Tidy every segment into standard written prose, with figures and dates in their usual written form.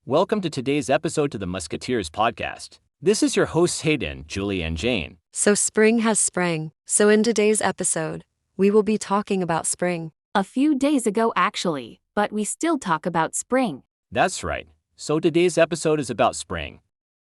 Welcome to today's episode to the Musketeers podcast. This is your hosts Hayden, Julie, and Jane. So spring has sprang. So in today's episode, we will be talking about spring. A few days ago actually, but we still talk about spring. That's right. So today's episode is about spring.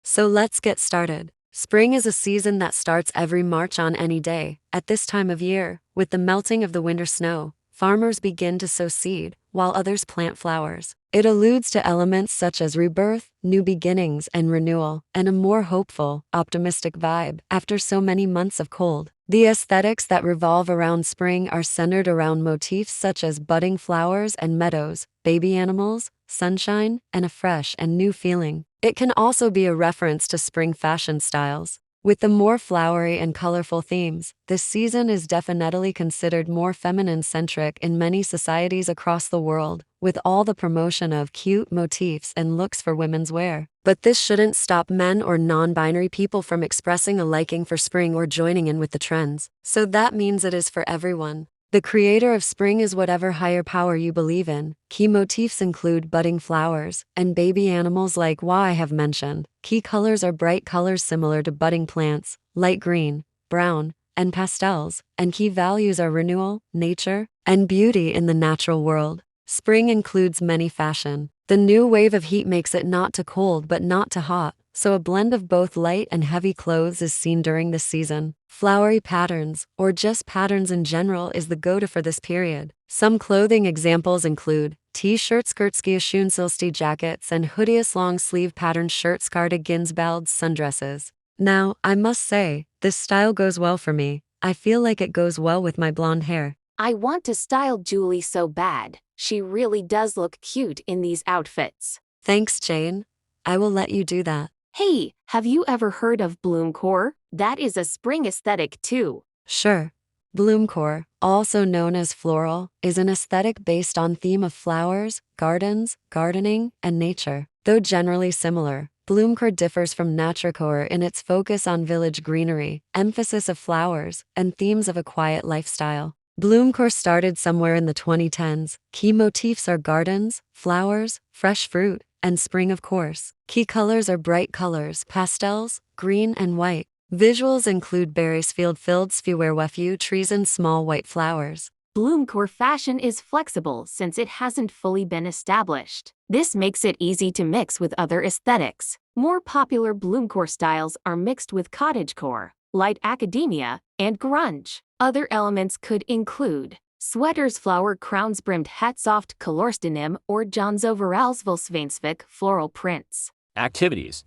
So let's get started. Spring is a season that starts every March on any day. At this time of year, with the melting of the winter snow, farmers begin to sow seed, while others plant flowers. It alludes to elements such as rebirth, new beginnings, and renewal, and a more hopeful, optimistic vibe after so many months of cold. The aesthetics that revolve around spring are centered around motifs such as budding flowers and meadows, baby animals, sunshine, and a fresh and new feeling. It can also be a reference to spring fashion styles. With the more flowery and colorful themes, this season is definitely considered more feminine-centric in many societies across the world, with all the promotion of cute motifs and looks for women's wear. But this shouldn't stop men or non-binary people from expressing a liking for spring or joining in with the trends. So that means it is for everyone. The creator of spring is whatever higher power you believe in. Key motifs include budding flowers and baby animals like I have mentioned. Key colors are bright colors similar to budding plants, light green, brown, and pastels, and key values are renewal, nature, and beauty in the natural world. Spring includes many fashion. The new wave of heat makes it not too cold but not too hot, so a blend of both light and heavy clothes is seen during this season. Flowery patterns, or just patterns in general, is the go-to for this period. Some clothing examples include t-shirts, skirtski, schoensilsty jackets, and hoodies, long-sleeve patterned shirts, cardigans, belts, sundresses. Now, I must say, this style goes well for me. I feel like it goes well with my blonde hair. I want to style Julie so bad. She really does look cute in these outfits. Thanks, Jane. I will let you do that. Hey, have you ever heard of bloomcore? That is a spring aesthetic too. Sure. Bloomcore, also known as floral, is an aesthetic based on theme of flowers, gardens, gardening, and nature. Though generally similar, bloomcore differs from naturecore in its focus on village greenery, emphasis of flowers, and themes of a quiet lifestyle. Bloomcore started somewhere in the 2010s. Key motifs are gardens, flowers, fresh fruit, and spring of course. Key colors are bright colors, pastels, green and white. Visuals include berries, fields where few trees and small white flowers. Bloomcore fashion is flexible since it hasn't fully been established. This makes it easy to mix with other aesthetics. More popular bloomcore styles are mixed with cottagecore, light academia, and grunge. Other elements could include sweaters, flower crowns, brimmed hats, soft colorstenim, or John's overalls, Volkswagen floral prints. Activities,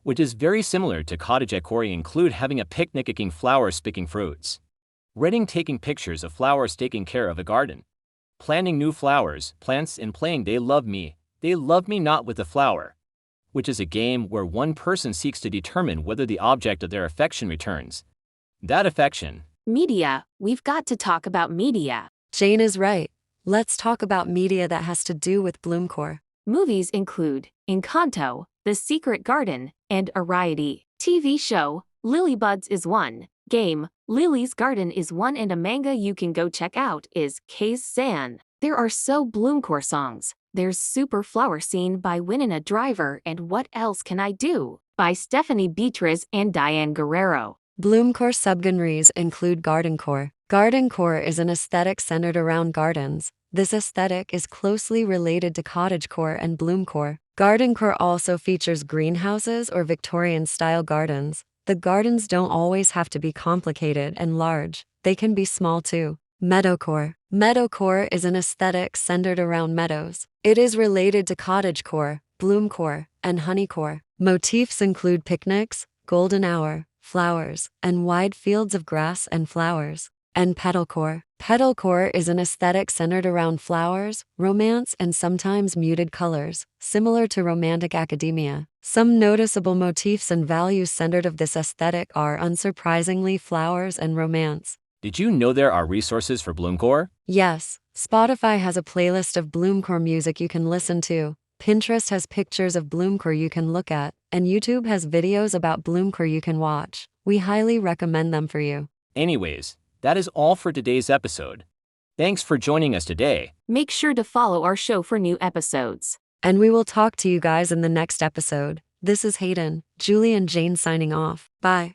which is very similar to cottagecore, include having a picnic, picking flowers, picking fruits. Reading, taking pictures of flowers, taking care of a garden. Planting new flowers, plants, and playing They Love Me Not with the Flower, which is a game where one person seeks to determine whether the object of their affection returns that affection. Media, we've got to talk about media. Jane is right. Let's talk about media that has to do with bloomcore. Movies include Encanto, The Secret Garden, and Variety. TV show, Lilybuds is one. Game, Lily's Garden is one, and a manga you can go check out is Kase-san. There are so bloomcore songs. There's Super Flower Scene by Winona Driver and What Else Can I Do? By Stephanie Beatriz and Diane Guerrero. Bloomcore subgenres include gardencore. Gardencore is an aesthetic centered around gardens. This aesthetic is closely related to cottagecore and bloomcore. Gardencore also features greenhouses or Victorian-style gardens. The gardens don't always have to be complicated and large. They can be small too. Meadowcore. Meadowcore is an aesthetic centered around meadows. It is related to cottagecore, bloomcore, and honeycore. Motifs include picnics, golden hour, flowers, and wide fields of grass and flowers. And petalcore. Petalcore is an aesthetic centered around flowers, romance, and sometimes muted colors, similar to romantic academia. Some noticeable motifs and values centered of this aesthetic are, unsurprisingly, flowers and romance. Did you know there are resources for bloomcore? Yes, Spotify has a playlist of bloomcore music you can listen to. Pinterest has pictures of bloomcore you can look at, and YouTube has videos about bloomcore you can watch. We highly recommend them for you. Anyways, that is all for today's episode. Thanks for joining us today. Make sure to follow our show for new episodes. And we will talk to you guys in the next episode. This is Hayden, Julie, and Jane signing off. Bye.